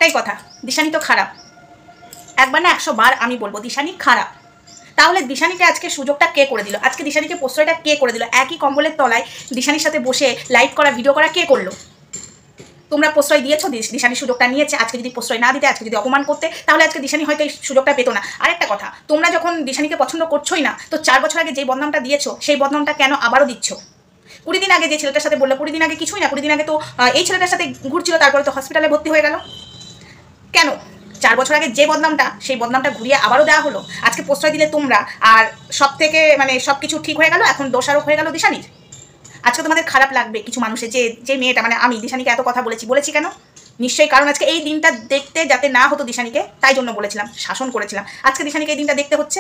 একটাই কথা, দিশানি তো খারাপ। একবার না 100 বার আমি বলবো দিশানি খারাপ। তাহলে দিশানিকে আজকে সুযোগটা কে করে দিল? আজকে দিশানিকে প্রশ্রয়টা কে করে দিল? একই কম্বলের তলায় দিশানির সাথে বসে লাইভ করা, ভিডিও করা কে করলো? তোমরা প্রশ্রয় দিয়েছো, দিশানি সুযোগটা নিয়েছে। আজকে যদি প্রশ্রয় না দিতে, আজকে যদি অপমান করতে, তাহলে আজকে দিশানি হয়তো এই সুযোগটা পেতো না। আরেকটা কথা, তোমরা যখন দিশানিকে পছন্দ করছোই না, তো 4 বছর আগে যে বদনামটা দিয়েছো সেই বদনামটা কেন আবারও দিচ্ছ? 20 দিন আগে যে ছেলেটার সাথে বললো, 20 দিন আগে কিছুই না, 20 দিন আগে তো এই ছেলেটার সাথে ঘুরছিল, তারপরে তো হসপিটালে ভর্তি হয়ে গেল। কেন 4 বছর আগে যে বদনামটা, সেই বদনামটা ঘুরিয়ে আবারও দেওয়া হলো? আজকে প্রশ্রয় দিলে তোমরা, আর সব থেকে মানে সব কিছু ঠিক হয়ে গেল, এখন দোষারোপ হয়ে গেল দিশানির। আজকে তোমাদের খারাপ লাগবে কিছু মানুষের, যে মেয়েটা, মানে আমি দিশানিকে এত কথা বলেছি কেন? নিশ্চয়ই কারণ আজকে এই দিনটা দেখতে যাতে না হতো দিশানিকে, তাই জন্য বলেছিলাম, শাসন করেছিলাম। আজকে দিশানিকে এই দিনটা দেখতে হচ্ছে।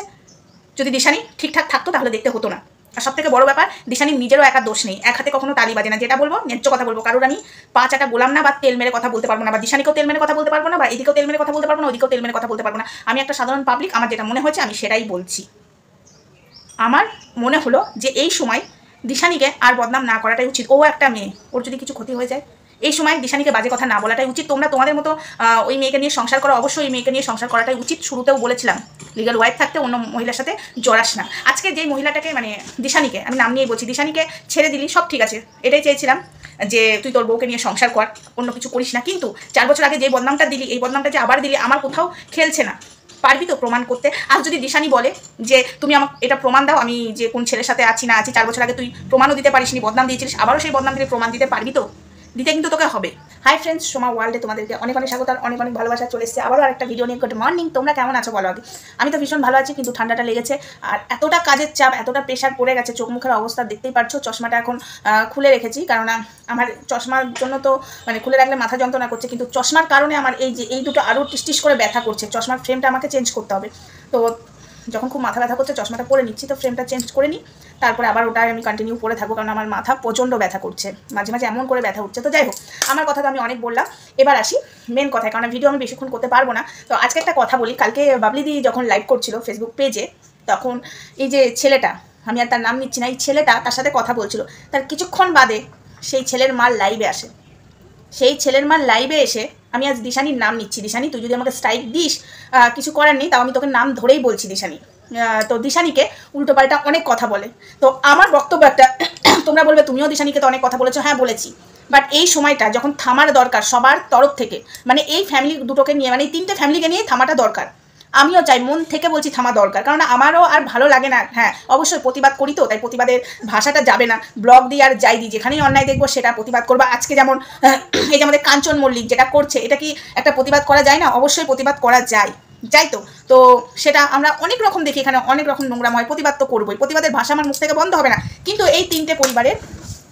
যদি দিশানি ঠিকঠাক থাকতো তাহলে দেখতে হতো না। আর সব থেকে বড় ব্যাপার, দিশানির নিজেরও একা দোষ নেই। এক হাতে কখনো তালি বাজে না। যেটা বলবো ন্যায্য কথা বলবো, কারোর আমি পা চাটা গোলাম না, বা তেল মেরে কথা বলতে পারবো না, বা দিশানিকেও তেল মেরে কথা বলতে পারবো না, বা এদিকেও তেল মেরে কথা বলতে পারবো না, ওদিকেও তেল মেরে কথা বলতে পারবো না। আমি একটা সাধারণ পাবলিক, আমার যেটা মনে হয়েছে আমি সেটাই বলছি। আমার মনে হলো যে এই সময় দিশানিকে আর বদনাম না করাটাই উচিত। ও একটা মেয়ে, ওর যদি কিছু ক্ষতি হয়ে যায়, এই সময় দিশানিকে বাজে কথা না বলাটাই উচিত। তোমরা তোমাদের মতো ওই মেয়েকে নিয়ে সংসার করো, অবশ্যই ওই মেয়েকে নিয়ে সংসার করাটাই উচিত। শুরুতেও বলেছিলাম, লিগাল ওয়াইফ থাকতে অন্য মহিলার সাথে জড়াস না। আজকে যেই মহিলাটাকে, মানে দিশানিকে, আমি নাম নিয়ে বলছি, দিশানিকে ছেড়ে দিলি, সব ঠিক আছে, এটাই চেয়েছিলাম যে তুই তোর বউকে নিয়ে সংসার কর, অন্য কিছু করিস না। কিন্তু 4 বছর আগে যে বদনামটা দিলি, এই বদনামটা যে আবার দিলি, আমার কোথাও খেলছে না। পারবি তো প্রমাণ করতে? আজ যদি দিশানি বলে যে তুমি আমাকে এটা প্রমাণ দাও, আমি যে কোন ছেলের সাথে আছি না আছি, 4 বছর আগে তুই প্রমাণও দিতে পারিসনি, বদনাম দিয়েছিলিস, আবারও সেই বদনাম দিলে প্রমাণ দিতে পারবি তো? দিতে কিন্তু তোকে হবে। হাই ফ্রেন্ডস, সোমা ওয়ার্ল্ডে তোমাদেরকে অনেক অনেক স্বাগত, অনেক অনেক ভালোবাসা। চলে এসেছে আবারও আরেকটা ভিডিও নিয়ে। গুড মর্নিং, তোমরা কেমন আছো বলো আগে? আমি তো ভীষণ ভালো আছি, কিন্তু ঠান্ডাটা লেগেছে, আর এতটা কাজের চাপ, এতটা প্রেশার পড়ে গেছে, চোখ মুখের অবস্থা দেখতেই পারছো। চশমাটা এখন খুলে রেখেছি, কারণ আমার চশমার জন্য তো মানে খুলে রাখলে মাথা যন্ত্রণা করছে, কিন্তু চশমার কারণে আমার এই দুটো আরও টিস করে ব্যথা করছে। চশমার ফ্রেমটা আমাকে চেঞ্জ করতে হবে। তো যখন খুব মাথা ব্যথা করছে, চশমাটা পরে নিচ্ছি, তো ফ্রেমটা চেঞ্জ করে নিই, তারপরে আবার ওটাই আমি কন্টিনিউ পরে থাকবো, কারণ আমার মাথা প্রচণ্ড ব্যথা করছে, মাঝে মাঝে এমন করে ব্যথা উঠছে। তো যাই হোক, আমার কথা তো আমি অনেক বললাম, এবার আসি মেন কথায়, কারণ ভিডিও আমি বেশিক্ষণ করতে পারবো না। তো আজকে একটা কথা বলি, কালকে বাবলিদি যখন লাইভ করছিল ফেসবুক পেজে, তখন এই যে ছেলেটা, আমি আর তার নাম নিচ্ছি না, এই ছেলেটা তার সাথে কথা বলছিল, তার কিছুক্ষণ বাদে সেই ছেলের মার লাইভে আসে। সেই ছেলের মার লাইভে এসে, আমি আজ দিশানির নাম নিচ্ছি, দিশানি তুই যদি আমাকে স্ট্রাইক দিস, কিছু করার নেই, তাও আমি তোকে নাম ধরেই বলছি দিশানি। তো দিশানিকে উল্টোপাল্টা অনেক কথা বলে। তো আমার বক্তব্য একটা, তোমরা বলবে তুমিও দিশানিকে তো অনেক কথা বলেছো, হ্যাঁ বলেছি, বাট এই সময়টা যখন থামার দরকার সবার তরফ থেকে, মানে এই ফ্যামিলি দুটোকে নিয়ে, মানে এই 3টে ফ্যামিলিকে নিয়ে থামাটা দরকার। আমিও চাই, মন থেকে বলছি থামা দরকার, কারণ আমারও আর ভালো লাগে না। হ্যাঁ অবশ্যই প্রতিবাদ করি, তো তাই প্রতিবাদের ভাষাটা যাবে না, ব্লগ দিই আর যাই দিই, যেখানেই অন্যায় দেখবো সেটা প্রতিবাদ করবো। আজকে যেমন এই যে আমাদের কাঞ্চন মল্লিক যেটা করছে, এটা কি একটা প্রতিবাদ করা যায় না? অবশ্যই প্রতিবাদ করা যায়, যাই তো। তো সেটা আমরা অনেক রকম দেখি, এখানে অনেক রকম নোংরাম হয়, প্রতিবাদ তো করবোই, প্রতিবাদের ভাষা আমার মুখ থেকে বন্ধ হবে না। কিন্তু এই 3টে পরিবারের,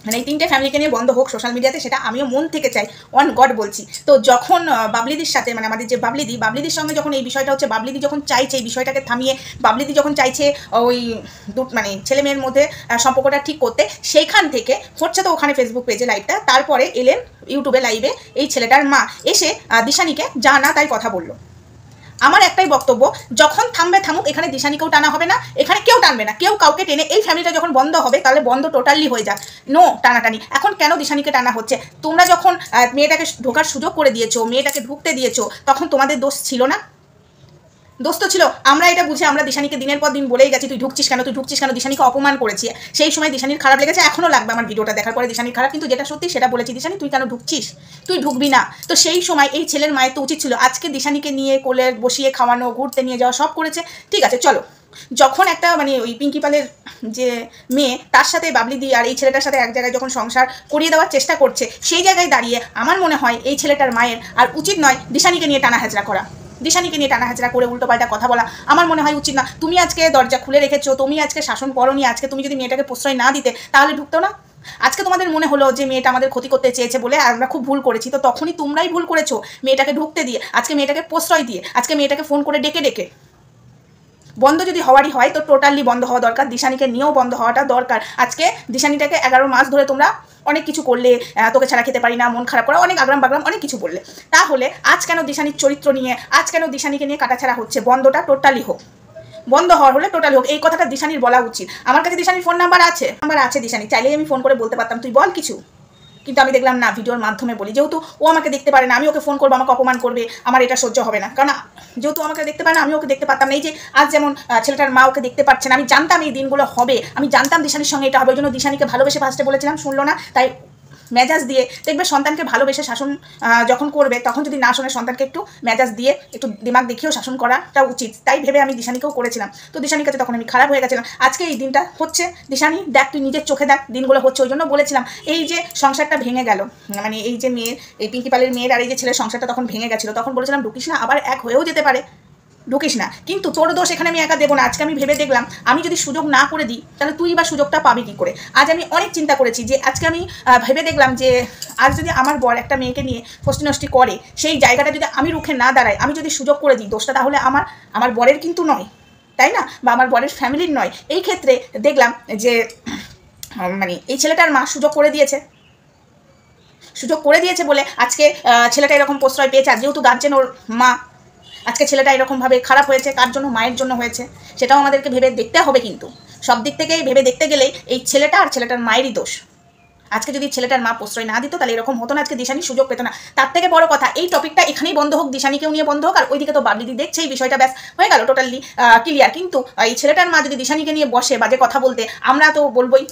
মানে এই 3টে ফ্যামিলিকে নিয়ে বন্ধ হোক সোশ্যাল মিডিয়াতে, সেটা আমিও মন থেকে চাই, অন গড বলছি। তো যখন বাবলিদির সাথে, মানে আমাদের যে বাবলিদির সঙ্গে যখন এই বিষয়টা হচ্ছে, বাবলিদি যখন চাইছে এই বিষয়টাকে থামিয়ে, বাবলিদি যখন চাইছে ওই মানে ছেলে মেয়ের মধ্যে সম্পর্কটা ঠিক করতে, সেইখান থেকে হচ্ছে তো ওখানে ফেসবুক পেজে লাইভটা, তারপরে এলেন ইউটিউবে লাইভে এই ছেলেটার মা, এসে দিশানিকে যা না তাই কথা বললো। আমার একটাই বক্তব্য, যখন থামবে থামুক, এখানে দিশানিকেও টানা হবে না, এখানে কেউ টানবে না, কেউ কাউকে টেনে, এই ফ্যামিলিটা যখন বন্ধ হবে তাহলে বন্ধ টোটালি হয়ে যাক, নো টানাটানি। এখন কেন দিশানিকে টানা হচ্ছে? তোমরা যখন মেয়েটাকে ঢোকার সুযোগ করে দিয়েছো, মেয়েটাকে ঢুকতে দিয়েছো, তখন তোমাদের দোষ ছিল না? দোষ তো ছিল। আমরা এটা বুঝে আমরা দিশানিকে দিনের পর দিন বলেই গেছি, তুই ঢুকছিস কেন, তুই ঢুকছিস কেন, দিশানিকে অপমান করেছি। সেই সময় দিশানির খারাপ লেগেছে, এখনও লাগবে আমার ভিডিওটা দেখার পরে দিশানির খারাপ, কিন্তু যেটা সত্যি সেটা বলেছি, দিশানি তুই কেন ঢুকছিস, তুই ঢুকবি না। তো সেই সময় এই ছেলের মায়ের তো উচিত ছিল আজকে দিশানিকে নিয়ে কোলে বসিয়ে খাওয়ানো, ঘুরতে নিয়ে যাওয়া, সব করেছে, ঠিক আছে চলো। যখন একটা মানে ওই পিঙ্কি পালের যে মেয়ে, তার সাথে বাবলিদি আর এই ছেলেটার সাথে এক জায়গায় যখন সংসার করিয়ে দেওয়ার চেষ্টা করছে, সেই জায়গায় দাঁড়িয়ে আমার মনে হয় এই ছেলেটার মায়ের আর উচিত নয় দিশানিকে নিয়ে টানা হাজরা করা, দিশানিকে নিয়ে টানা হাজরা করে উল্টোপাল্টা কথা বলা আমার মনে হয় উচিত না। তুমি আজকে দরজা খুলে রেখেছো, তুমি আজকে শাসন করোনি, আজকে তুমি যদি মেয়েটাকে প্রশ্রয় না দিতে তাহলে ঢুকতো না। আজকে তোমাদের মনে হলো যে মেয়েটা আমাদের ক্ষতি করতে চেয়েছে বলে আমরা খুব ভুল করেছি, তো তখনই তোমরাই ভুল করেছো মেয়েটাকে ঢুকতে দিয়ে, আজকে মেয়েটাকে প্রশ্রয় দিয়ে, আজকে মেয়েটাকে ফোন করে ডেকে ডেকে। বন্ধ যদি হওয়ারই হয় তো টোটালি বন্ধ হওয়া দরকার, দিশানিকে নিয়েও বন্ধ হওয়াটা দরকার। আজকে দিশানিটাকে 11 মাস ধরে তোমরা অনেক কিছু করলে, তোকে ছাড়া খেতে পারি না, মন খারাপ করা, অনেক আগ্রাম বাগ্রাম অনেক কিছু বললে, তাহলে আজ কেন দিশানির চরিত্র নিয়ে, আজ কেন দিশানিকে নিয়ে কাটাছাড়া হচ্ছে? বন্ধটা টোটালি হোক, বন্ধ হওয়ার হলে টোটালি হোক, এই কথাটা দিশানির বলা উচিত। আমার কাছে দিশানির ফোন নাম্বার আছে, দিশানি চাইলেই আমি ফোন করে বলতে পারতাম, তুই বল কিছু, কিন্তু আমি দেখলাম না, ভিডিওর মাধ্যমে বলি, যেহেতু ও আমাকে দেখতে পারে না, আমি ওকে ফোন করবো, আমাকে অপমান করবে, আমার এটা সহ্য হবে না। কারণ যেহেতু আমাকে দেখতে পারে না, আমি ওকে দেখতে পারতাম না। এই যে আজ যেমন ছেলেটার মা ওকে দেখতে পাচ্ছে না, আমি জানতাম এই দিনগুলো হবে, আমি জানতাম দিশানির সঙ্গে এটা হবে, ওই জন্য দিশানিকে ভালোবেসে ফার্স্টে বলেছিলাম, শুনলো না, তাই মেজাজ দিয়ে দেখবে সন্তানকে ভালোবেসে শাসন যখন করবে তখন যদি না শোনে সন্তানকে একটু মেজাজ দিয়ে একটু দিমাগ দেখিয়েও শাসন করাটা উচিত। তাই ভেবে আমি দিশানিকেও করেছিলাম। তো দিশানির কাছে তখন আমি খারাপ হয়ে গেছিলাম। আজকে এই দিনটা হচ্ছে, দিশানি দেখ, তুই নিজের চোখে দেখ দিনগুলো হচ্ছে, ওই জন্য বলেছিলাম এই যে সংসারটা ভেঙে গেল, মানে এই যে মেয়ের, এই পিঙ্কি পালের মেয়ের আর এই যে ছেলের সংসারটা তখন ভেঙে গেছিলো, তখন বলেছিলাম ঢুকিস না, আবার এক হয়েও যেতে পারে, ঢুকিস না। কিন্তু তোর দোষ এখানে আমি একা দেবো না। আজকে আমি ভেবে দেখলাম আমি যদি সুযোগ না করে দিই তাহলে তুই বা সুযোগটা পাবি কী করে। আজ আমি অনেক চিন্তা করেছি যে আজকে আমি ভেবে দেখলাম যে আজ যদি আমার বর একটা মেয়েকে নিয়ে ফষ্টি নষ্টি করে, সেই জায়গাটা যদি আমি রুখে না দাঁড়াই, আমি যদি সুযোগ করে দিই, দোষটা তাহলে আমার বরের কিন্তু নয়, তাই না, বা আমার বরের ফ্যামিলির নয়। এই ক্ষেত্রে দেখলাম যে মানে এই ছেলেটার মা সুযোগ করে দিয়েছে বলে আজকে ছেলেটা এরকম প্রশ্রয় পেয়েছে। আর যেহেতু গার্জেন ওর মা, আজকে ছেলেটা এরকমভাবে খারাপ হয়েছে, কার জন্য, মায়ের জন্য হয়েছে, সেটাও আমাদেরকে ভেবে দেখতে হবে। কিন্তু সব দিক থেকেই ভেবে দেখতে গেলেই এই ছেলেটা আর ছেলেটার মায়েরই দোষ। আজকে যদি ছেলেটার মা প্রশ্রয় না দিত তাহলে এরকম হতো না, আজকে দিশানি সুযোগ পেত না। তার থেকে বড় কথা, এই টপিকটা এখানেই বন্ধ হোক, দিশানিকেও নিয়ে বন্ধ হোক, আর ওইদিকে তো বাবলিদি দেখছে এই বিষয়টা, ব্যাস হয়ে গেল, টোটালি ক্লিয়ার। কিন্তু এই ছেলেটার মা যদি দিশানিকে নিয়ে বসে বাজে কথা বলতে, আমরা তো বলবোই,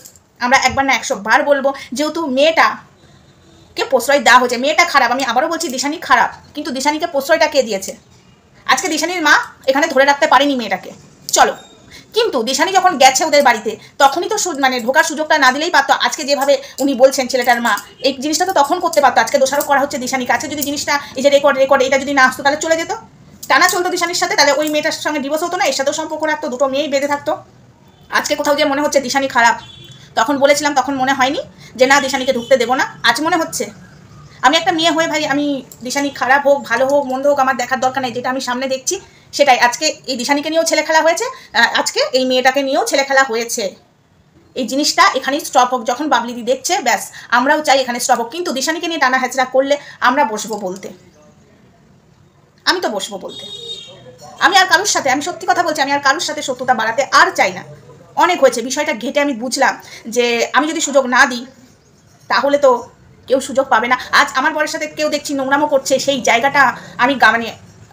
আমরা একবার না 100 বার বলবো। যেহেতু মেয়েটাকে প্রশ্রয় দেওয়া হয়েছে, মেয়েটা খারাপ, আমি আবারও বলছি দিশানি খারাপ, কিন্তু দিশানিকে প্রশ্রয়টা কে দিয়েছে? আজকে দিশানির মা এখানে ধরে রাখতে পারেনি মেয়েটাকে, চলো। কিন্তু দিশানি যখন গেছে ওদের বাড়িতে তখনই তো মানে ঢোকার সুযোগটা না দিলেই পারতো। আজকে যেভাবে উনি বলছেন ছেলেটার মা, এই জিনিসটা তো তখন করতে পারতো। আজকে দোষারোপ করা হচ্ছে দিশানিকে। আজকে যদি জিনিসটা, এই যে রেকর্ড এটা যদি না আসতো তাহলে চলে যেত, টানা চলতো দিশানির সাথে, তাহলে ওই মেয়েটার সঙ্গে ডিভোর্স হতো না, এর সাথেও সম্পর্ক রাখতো, দুটো মেয়েই বেঁধে থাকতো। আজকে কোথাও যে মনে হচ্ছে দিশানি খারাপ, তখন বলেছিলাম, তখন মনে হয়নি যে না দিশানিকে ঢুকতে দেবো না, আজ মনে হচ্ছে। আমি একটা মেয়ে হয়ে ভাই, আমি দিশানি খারাপ হোক ভালো হোক মন্দ হোক আমার দেখার দরকার নেই, যেটা আমি সামনে দেখছি সেটাই। আজকে এই দিশানিকে নিয়েও ছেলে খেলা হয়েছে, আজকে এই মেয়েটাকে নিয়েও ছেলে খেলা হয়েছে। এই জিনিসটা এখানেই স্টপ হোক। যখন বাবলিদি দেখছে, ব্যাস আমরাও চাই এখানে স্টপ হোক। কিন্তু দিশানিকে নিয়ে টানা হেঁচড়া করলে আমরা বসবো বলতে, আমি তো বসবো বলতে। আমি আর কারোর সাথে, আমি সত্যি কথা বলছি, আমি আর কারোর সাথে শত্রুতা বাড়াতে আর চাই না। অনেক হয়েছে, বিষয়টা ঘেটে আমি বুঝলাম যে আমি যদি সুযোগ না দিই তাহলে তো কেউ সুযোগ পাবে না। আজ আমার বরের সাথে কেউ দেখছি নোংরামো করছে, সেই জায়গাটা আমি মানে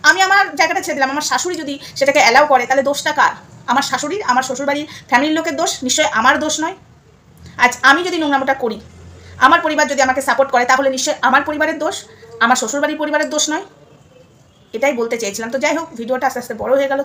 আমি আমার জায়গাটা ছেড়ে দিলাম। আমার শাশুড়ি যদি সেটাকে অ্যালাউ করে তাহলে দোষটা কার? আমার শাশুড়ির, আমার শ্বশুরবাড়ির ফ্যামিলির লোকের দোষ, নিশ্চয়ই আমার দোষ নয়। আজ আমি যদি নোংরামোটা করি, আমার পরিবার যদি আমাকে সাপোর্ট করে, তাহলে নিশ্চয়ই আমার পরিবারের দোষ, আমার শ্বশুরবাড়ির পরিবারের দোষ নয়। এটাই বলতে চেয়েছিলাম। তো যাই হোক, ভিডিওটা আস্তে আস্তে বড় হয়ে গেল।